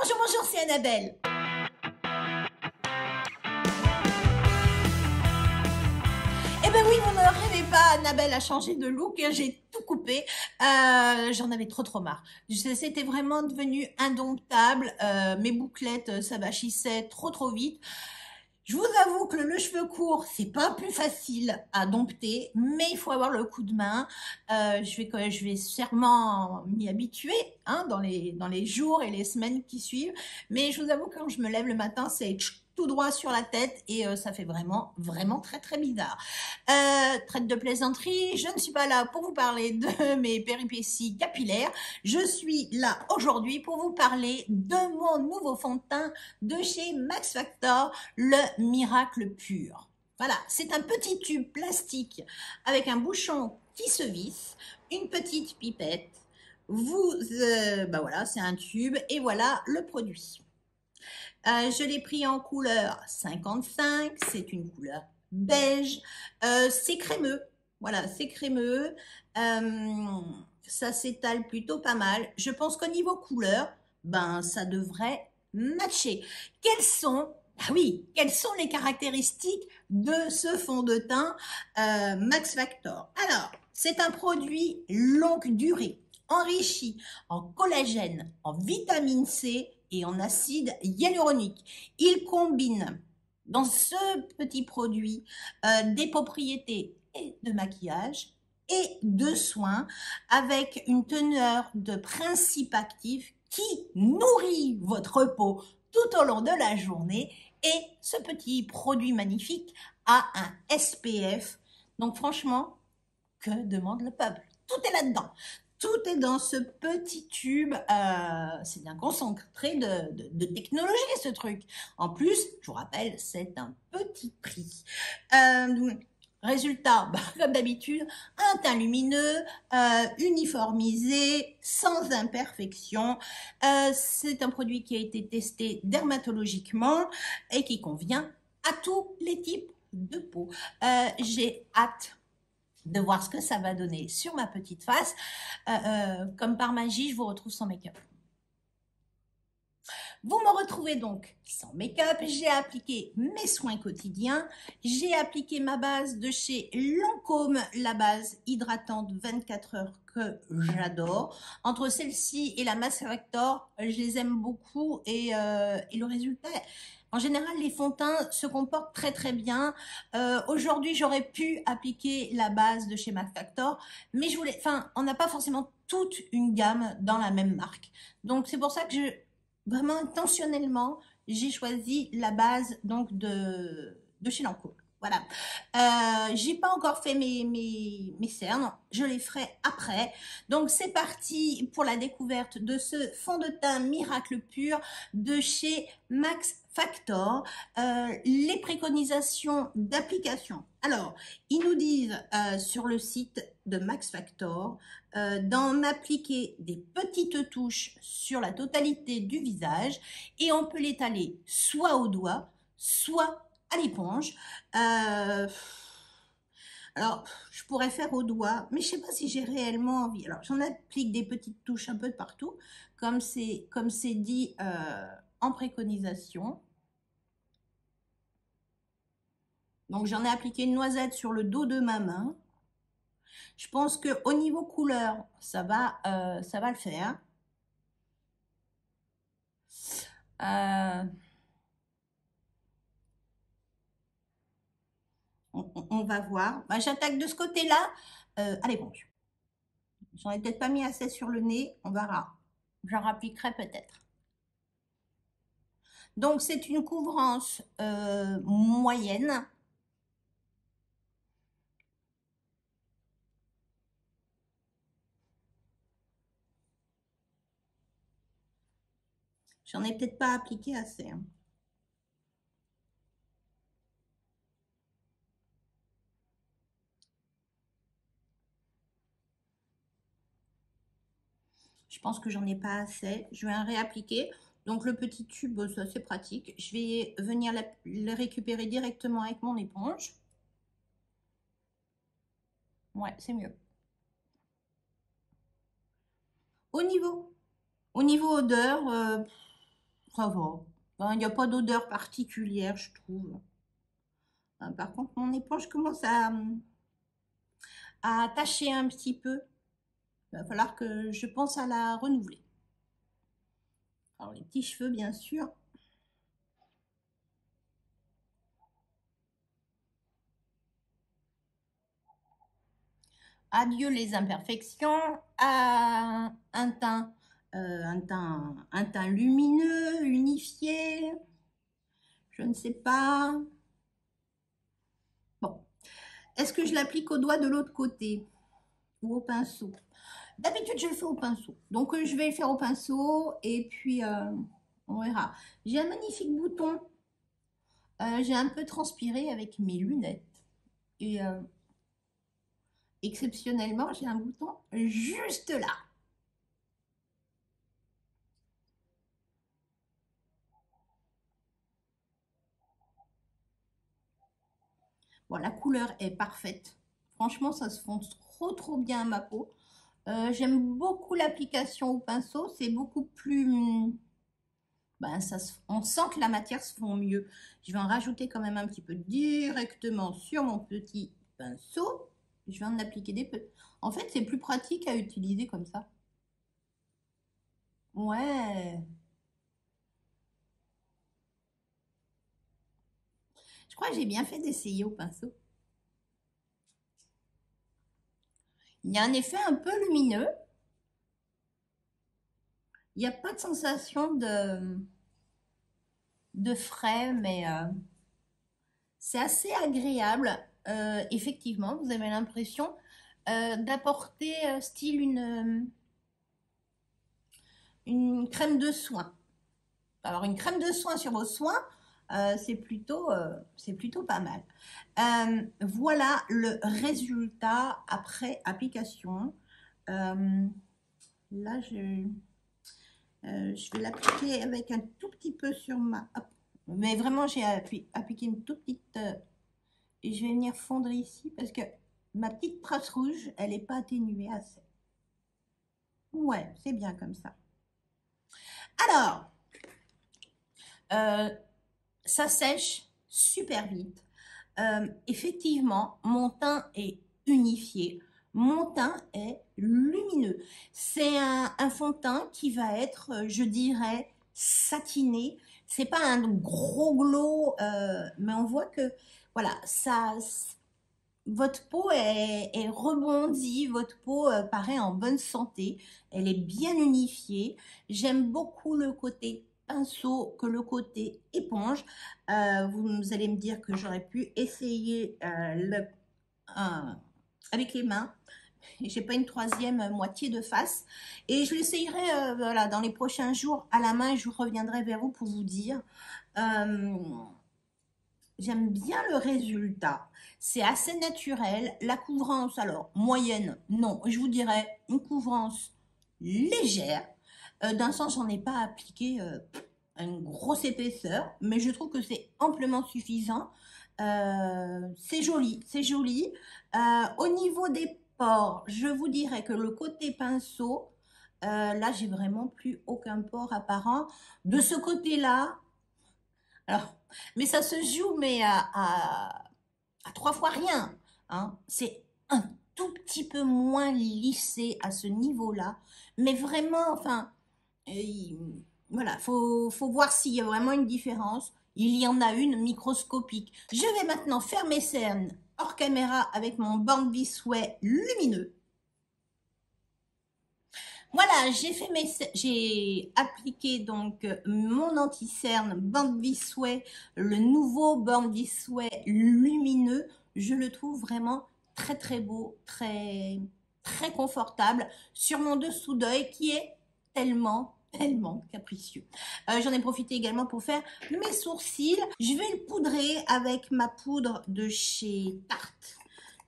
Bonjour, bonjour, c'est Annabelle. Eh ben oui, vous ne rêvez pas, Annabelle a changé de look, j'ai tout coupé, j'en avais trop marre. C'était vraiment devenu indomptable, mes bouclettes s'avachissaient trop vite. Je vous avoue que le cheveu court, c'est pas plus facile à dompter, mais il faut avoir le coup de main. Je vais sûrement m'y habituer hein, dans les jours et les semaines qui suivent. Mais je vous avoue que quand je me lève le matin, c'est tout droit sur la tête et ça fait vraiment très bizarre. Traite de plaisanterie, je ne suis pas là pour vous parler de mes péripéties capillaires. Je suis là aujourd'hui pour vous parler de mon nouveau fond de teint de chez Max Factor, le Miracle Pur. Voilà, c'est un petit tube plastique avec un bouchon qui se visse, une petite pipette. Voilà, c'est un tube et voilà le produit. Je l'ai pris en couleur 55, c'est une couleur beige, c'est crémeux, voilà, c'est crémeux, ça s'étale plutôt pas mal. Je pense qu'au niveau couleur, ben ça devrait matcher. Quelles sont les caractéristiques de ce fond de teint Max Factor? Alors, c'est un produit longue durée, enrichi en collagène, en vitamine C et en acide hyaluronique. Il combine dans ce petit produit des propriétés et de maquillage et de soins avec une teneur de principe actif qui nourrit votre peau tout au long de la journée et ce petit produit magnifique a un SPF. Donc franchement, que demande le peuple? Tout est là-dedans. Tout est dans ce petit tube. C'est bien concentré de technologie, ce truc. En plus, je vous rappelle, c'est un petit prix. Résultat, comme d'habitude, un teint lumineux, uniformisé, sans imperfection. C'est un produit qui a été testé dermatologiquement et qui convient à tous les types de peau. J'ai hâte de voir ce que ça va donner sur ma petite face. Comme par magie, je vous retrouve sans make-up. Vous me retrouvez donc sans make-up. J'ai appliqué mes soins quotidiens. J'ai appliqué ma base de chez Lancôme, la base hydratante 24 heures que j'adore. Entre celle-ci et la Max Factor, je les aime beaucoup et le résultat... En général, les fonds de teint se comportent très bien. Aujourd'hui, j'aurais pu appliquer la base de chez Max Factor, mais on n'a pas forcément toute une gamme dans la même marque. Donc, c'est pour ça que vraiment intentionnellement, j'ai choisi la base donc de chez Lancôme. Voilà. J'ai pas encore fait mes cernes, je les ferai après. Donc c'est parti pour la découverte de ce fond de teint Miracle Pur de chez Max Factor. Les préconisations d'application. Alors, ils nous disent sur le site de Max Factor d'en appliquer des petites touches sur la totalité du visage et on peut l'étaler soit au doigt, soit à l'éponge. Alors, je pourrais faire au doigt, mais je sais pas si j'ai réellement envie. Alors, j'en applique des petites touches un peu de partout, comme c'est dit en préconisation. Donc, j'en ai appliqué une noisette sur le dos de ma main. Je pense que au niveau couleur, ça va le faire. On va voir. J'attaque de ce côté-là à l'éponge. J'en ai peut-être pas mis assez sur le nez. On verra. J'en rappliquerai peut-être. Donc, c'est une couvrance moyenne. J'en ai peut-être pas appliqué assez. Hein. Je pense que j'en ai pas assez. Je vais en réappliquer. Donc, le petit tube, ça c'est pratique. Je vais venir le récupérer directement avec mon éponge. Ouais, c'est mieux. Au niveau odeur, ça va. Enfin, il n'y a pas d'odeur particulière, je trouve. Par contre, mon éponge commence à tacher un petit peu. Il va falloir que je pense à la renouveler. Alors, les petits cheveux, bien sûr. Adieu les imperfections, à un teint lumineux, unifié, je ne sais pas. Bon, est-ce que je l'applique au doigt de l'autre côté ou au pinceau? D'habitude, je le fais au pinceau. Donc, je vais le faire au pinceau et puis on verra. J'ai un magnifique bouton. J'ai un peu transpiré avec mes lunettes. Et exceptionnellement, j'ai un bouton juste là. Bon, la couleur est parfaite. Franchement, ça se fond trop bien à ma peau. J'aime beaucoup l'application au pinceau. C'est beaucoup plus... Ben, on sent que la matière se fond mieux. Je vais en rajouter quand même un petit peu directement sur mon petit pinceau. Je vais en appliquer des peu. En fait, c'est plus pratique à utiliser comme ça. Ouais. Je crois que j'ai bien fait d'essayer au pinceau. Il y a un effet un peu lumineux. Il n'y a pas de sensation de frais, mais c'est assez agréable. Effectivement, vous avez l'impression d'apporter style une crème de soin. Alors, une crème de soin sur vos soins, c'est plutôt pas mal. Voilà le résultat après application. Là, je vais l'appliquer avec un tout petit peu sur ma... Hop. Mais vraiment, j'ai appliqué une toute petite... et je vais venir fondre ici parce que ma petite trace rouge, elle n'est pas atténuée assez. Ouais, c'est bien comme ça. Alors, ça sèche super vite. Effectivement, mon teint est unifié. Mon teint est lumineux. C'est un fond de teint qui va être, je dirais, satiné. C'est pas un gros glow, mais on voit que, voilà, votre peau est rebondie, votre peau paraît en bonne santé, elle est bien unifiée. J'aime beaucoup le côté pinceau que le côté éponge. Vous allez me dire que j'aurais pu essayer avec les mains. J'ai pas une troisième moitié de face. Et je l'essayerai voilà, dans les prochains jours à la main et je reviendrai vers vous pour vous dire. Euh, J'aime bien le résultat. C'est assez naturel. La couvrance, alors, moyenne, non. Je vous dirais une couvrance légère. D'un sens, j'en ai pas appliqué une grosse épaisseur, mais je trouve que c'est amplement suffisant. C'est joli, c'est joli. Au niveau des pores, je vous dirais que le côté pinceau, là, j'ai vraiment plus aucun pore apparent. De ce côté-là, alors, mais ça se joue, mais à 3 fois rien. Hein. C'est un tout petit peu moins lissé à ce niveau-là. Mais vraiment, enfin, voilà, faut voir s'il y a vraiment une différence. Il y en a une microscopique. Je vais maintenant faire mes cernes hors caméra avec mon Born This Way lumineux. Voilà, j'ai appliqué donc mon anti-cerne Born This Way, le nouveau Born This Way lumineux. Je le trouve vraiment très beau, très confortable sur mon dessous d'œil qui est tellement capricieux. J'en ai profité également pour faire mes sourcils. Je vais le poudrer avec ma poudre de chez Tarte,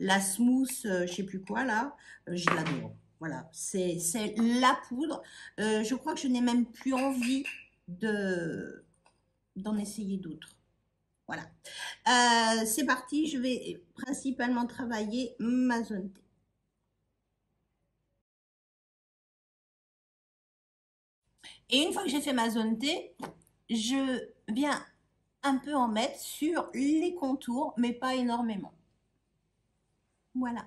la Smooth, je sais plus quoi là, je l'adore. Voilà, c'est la poudre. Je crois que je n'ai même plus envie d'en essayer d'autres. Voilà. C'est parti, je vais principalement travailler ma zone T. Et une fois que j'ai fait ma zone T, je viens un peu en mettre sur les contours, mais pas énormément. Voilà.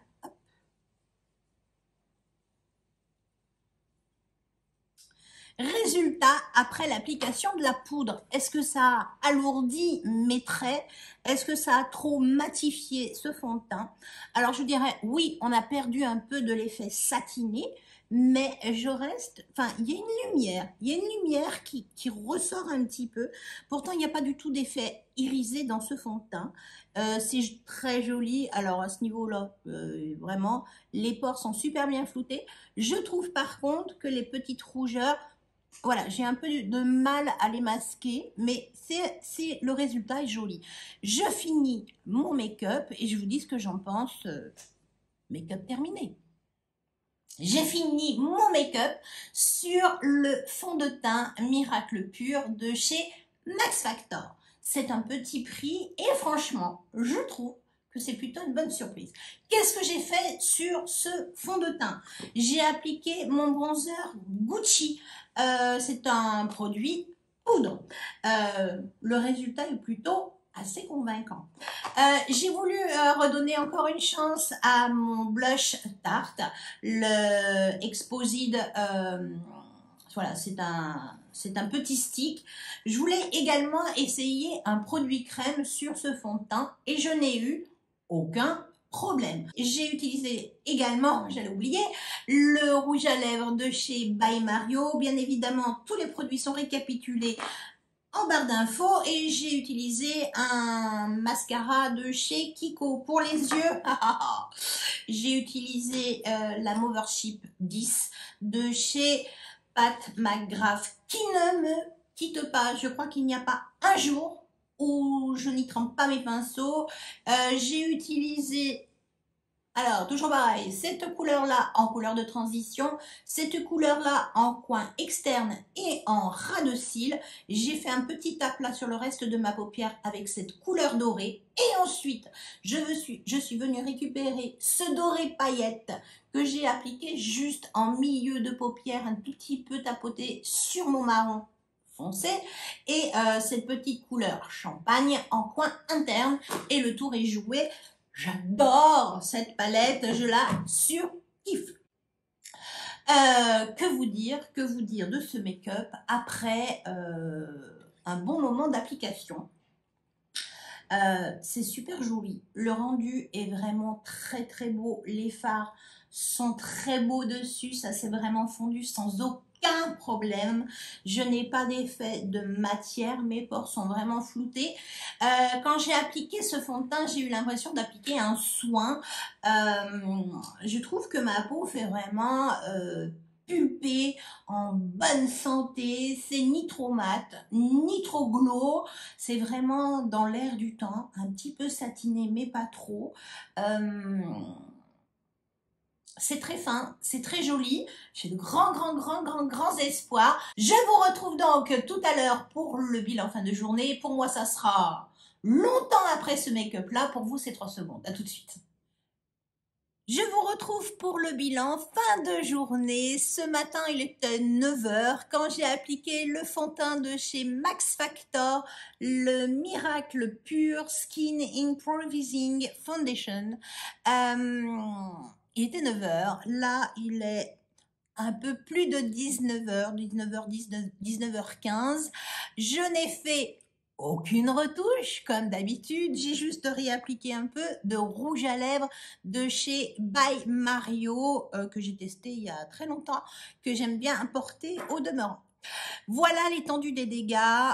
Résultat, après l'application de la poudre, est-ce que ça alourdit mes traits? Est-ce que ça a trop matifié ce fond de teint? Alors je dirais, oui, on a perdu un peu de l'effet satiné, mais je reste, enfin, il y a une lumière qui ressort un petit peu. Pourtant, il n'y a pas du tout d'effet irisé dans ce fond de teint. C'est très joli. Alors à ce niveau-là, vraiment, les pores sont super bien floutés. Je trouve par contre que les petites rougeurs, voilà, j'ai un peu de mal à les masquer, mais le résultat est joli. Je finis mon make-up et je vous dis ce que j'en pense. Make-up terminé. J'ai fini mon make-up sur le fond de teint Miracle Pur de chez Max Factor. C'est un petit prix et franchement, je trouve que c'est plutôt une bonne surprise. Qu'est-ce que j'ai fait sur ce fond de teint? J'ai appliqué mon bronzer Gucci. C'est un produit poudre. Le résultat est plutôt assez convaincant. J'ai voulu redonner encore une chance à mon blush Tarte, le Exposed. Voilà, c'est un petit stick. Je voulais également essayer un produit crème sur ce fond de teint et je n'ai eu aucun problème. J'ai utilisé également, j'allais oublier, le rouge à lèvres de chez By Mario. Bien évidemment, tous les produits sont récapitulés en barre d'infos et j'ai utilisé un mascara de chez Kiko pour les yeux. J'ai utilisé la Movership 10 de chez Pat McGrath qui ne me quitte pas. Je crois qu'il n'y a pas un jour où je n'y trempe pas mes pinceaux. J'ai utilisé, alors toujours pareil, cette couleur-là en couleur de transition, cette couleur-là en coin externe et en ras de cils. J'ai fait un petit aplat sur le reste de ma paupière avec cette couleur dorée. Et ensuite, je suis venue récupérer ce doré paillette que j'ai appliqué juste en milieu de paupière, un tout petit peu tapoté sur mon marron foncé et cette petite couleur champagne en coin interne et le tour est joué. J'adore cette palette, je la surkiffe. Que vous dire de ce make-up après un bon moment d'application. C'est super joli, le rendu est vraiment très très beau, les fards sont très beaux dessus, ça s'est vraiment fondu sans aucun problème. Je n'ai pas d'effet de matière, mes pores sont vraiment floutés. Quand j'ai appliqué ce fond de teint, j'ai eu l'impression d'appliquer un soin. Je trouve que ma peau fait vraiment pulpée, en bonne santé, c'est ni trop mat, ni trop glow, c'est vraiment dans l'air du temps, un petit peu satiné mais pas trop. C'est très fin, c'est très joli, j'ai de grands espoirs. Je vous retrouve donc tout à l'heure pour le bilan fin de journée. Pour moi, ça sera longtemps après ce make-up là, pour vous c'est 3 secondes. À tout de suite. Je vous retrouve pour le bilan fin de journée. Ce matin, il était 9 h quand j'ai appliqué le fond de teint de chez Max Factor, le Miracle Pure Skin Improvising Foundation. Il était 9 h. Là, il est un peu plus de 19 h, 19h10, 19h15. Je n'ai fait aucune retouche, comme d'habitude. J'ai juste réappliqué un peu de rouge à lèvres de chez By Mario, que j'ai testé il y a très longtemps, que j'aime bien porter au demeurant. Voilà l'étendue des dégâts.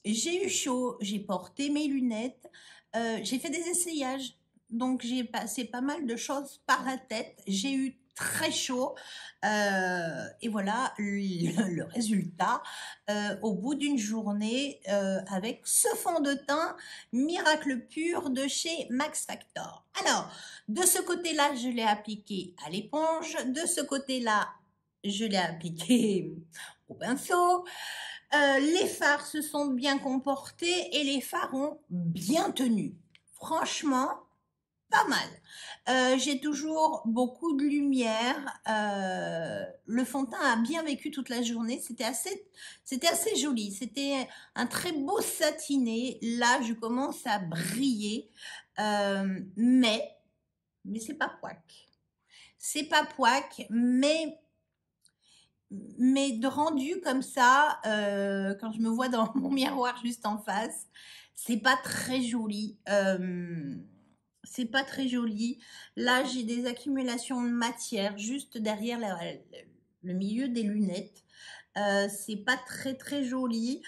J'ai eu chaud, j'ai porté mes lunettes, j'ai fait des essayages. Donc, j'ai passé pas mal de choses par la tête. J'ai eu très chaud. Et voilà le résultat au bout d'une journée avec ce fond de teint Miracle Pur de chez Max Factor. Alors, de ce côté-là, je l'ai appliqué à l'éponge. De ce côté-là, je l'ai appliqué au pinceau. Les fards se sont bien comportés et les fards ont bien tenu. Franchement, pas mal. J'ai toujours beaucoup de lumière. Le fond de teint a bien vécu toute la journée. C'était assez joli. C'était un très beau satiné. Là, je commence à briller. Mais c'est pas pouac. C'est pas pouac, mais de rendu comme ça, quand je me vois dans mon miroir juste en face, c'est pas très joli. C'est pas très joli. Là, j'ai des accumulations de matière juste derrière le milieu des lunettes. C'est pas très joli.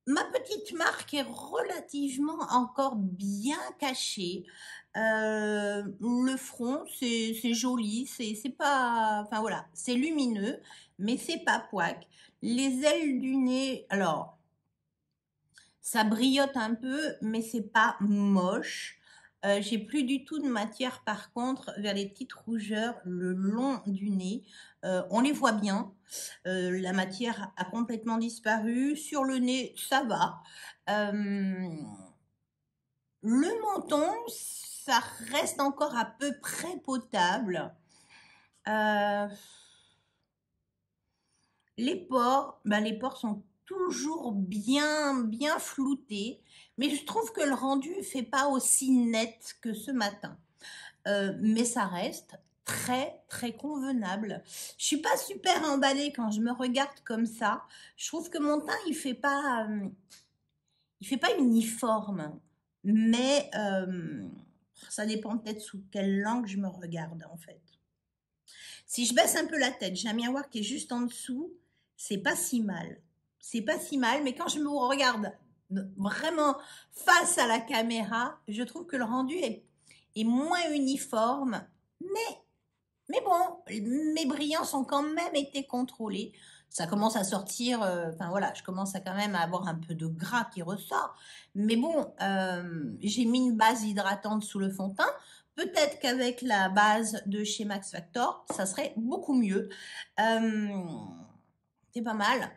Ma petite marque est relativement encore bien cachée. Le front, c'est joli, c'est pas, enfin voilà, c'est lumineux, mais c'est pas pouac. Les ailes du nez, alors, ça brillote un peu, mais c'est pas moche. J'ai plus du tout de matière par contre vers les petites rougeurs le long du nez. On les voit bien. La matière a complètement disparu. Sur le nez, ça va. Le menton, ça reste encore à peu près potable. Les pores, les pores sont toujours bien floutés, mais je trouve que le rendu fait pas aussi net que ce matin. Mais ça reste très convenable. Je suis pas super emballée quand je me regarde comme ça. Je trouve que mon teint il fait pas uniforme, mais ça dépend peut-être sous quelle langue je me regarde en fait. Si je baisse un peu la tête, j'ai un miroir qui est juste en dessous, c'est pas si mal. C'est pas si mal, mais quand je me regarde vraiment face à la caméra, je trouve que le rendu est moins uniforme, mais bon, mes brillants ont quand même été contrôlés. Ça commence à sortir, enfin voilà, je commence à quand même à avoir un peu de gras qui ressort. Mais bon, j'ai mis une base hydratante sous le fond de teint. Peut-être qu'avec la base de chez Max Factor, ça serait beaucoup mieux. C'est pas mal,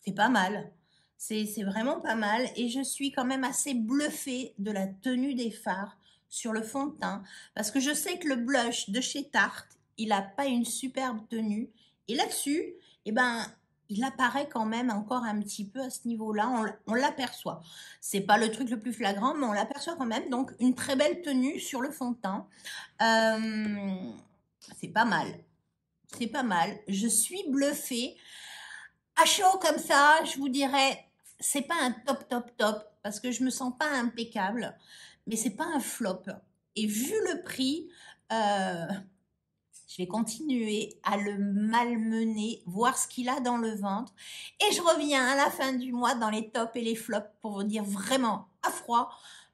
c'est pas mal. C'est vraiment pas mal. Et je suis quand même assez bluffée de la tenue des fards sur le fond de teint. Parce que je sais que le blush de chez Tarte, il n'a pas une superbe tenue. Et là-dessus, eh ben, il apparaît quand même encore un petit peu à ce niveau-là. On l'aperçoit. C'est pas le truc le plus flagrant, mais on l'aperçoit quand même. Donc, une très belle tenue sur le fond de teint. C'est pas mal. C'est pas mal. Je suis bluffée. À chaud comme ça, je vous dirais, c'est pas un top, parce que je me sens pas impeccable, mais c'est pas un flop. Et vu le prix, je vais continuer à le malmener, voir ce qu'il a dans le ventre. Et je reviens à la fin du mois dans les tops et les flops pour vous dire vraiment à froid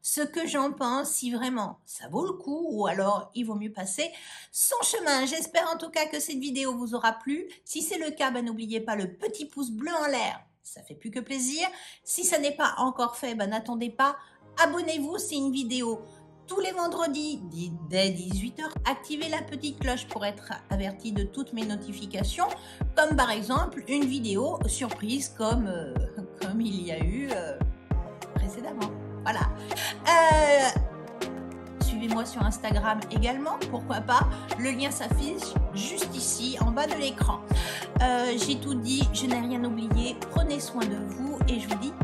ce que j'en pense, si vraiment ça vaut le coup ou alors il vaut mieux passer son chemin. J'espère en tout cas que cette vidéo vous aura plu. Si c'est le cas, n'oubliez pas le petit pouce bleu en l'air. Ça fait plus que plaisir. Si ça n'est pas encore fait, n'attendez pas. Abonnez-vous, c'est une vidéo tous les vendredis dès 18 h. Activez la petite cloche pour être averti de toutes mes notifications, comme par exemple une vidéo surprise comme il y a eu précédemment. Voilà. Suivez-moi sur Instagram également, pourquoi pas. Le lien s'affiche juste ici, en bas de l'écran. J'ai tout dit, je n'ai rien oublié. Prenez soin de vous et je vous dis